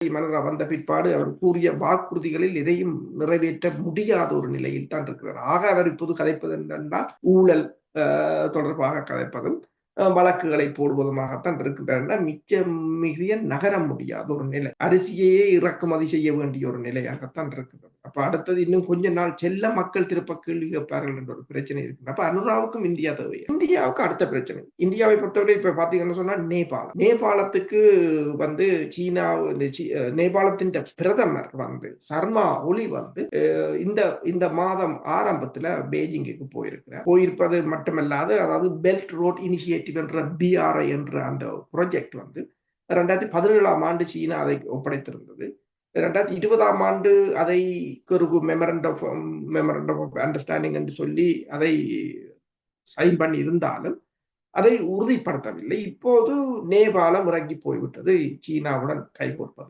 மன்னர் வந்த பிற்பாடு அவர் கூறிய வாக்குறுதிகளில் எதையும் நிறைவேற்ற முடியாத ஒரு நிலையில் தான் இருக்கிறார். ஆக அவர் இப்போது கதைப்பது என்னென்றால் ஊழல் தொடர்பாக கதைப்பதும் வழக்குகளை போடுவதுமாகத்தான் இருக்கின்றன. மிக நகர முடியாத ஒரு நிலை, அரிசியையே இறக்குமதி செய்ய வேண்டிய ஒரு நிலையாகத்தான் இருக்கிறது. அப்ப அடுத்தது இன்னும் கொஞ்ச நாள் செல்ல மக்கள் திருப்ப கேள்வி கேட்பார்கள் என்ற ஒரு பிரச்சனை இருக்கு. அப்ப அனுராவுக்கும் இந்தியா தேவை. இந்தியாவுக்கு அடுத்த பிரச்சனை, இந்தியாவை பொறுத்தவரை இப்ப பாத்தீங்கன்னு சொன்னா நேபாளத்துக்கு சீனா நேபாளத்தின் பிரதமர் சர்மா ஒலி இந்த மாதம் ஆரம்பத்துல பெய்ஜிங்குக்கு போயிருப்பது மட்டுமல்லாது, அதாவது பெல்ட் ரோட் இனிஷியேட்டிவ் என்ற BRI என்ற அந்த ப்ராஜெக்ட் 2017ஆம் ஆண்டு சீனா அதை ஒப்படைத்திருந்தது. 2020ஆம் ஆண்டு அதை மெமரண்டம் ஆஃப் அண்டர்ஸ்டாண்டிங் என்று சொல்லி அதை சைன் பண்ணி இருந்தாலும் அதை உறுதிப்படுத்தவில்லை. இப்போது நேபாளம் இறங்கி போய்விட்டது சீனாவுடன் கைகோர்ப்பது.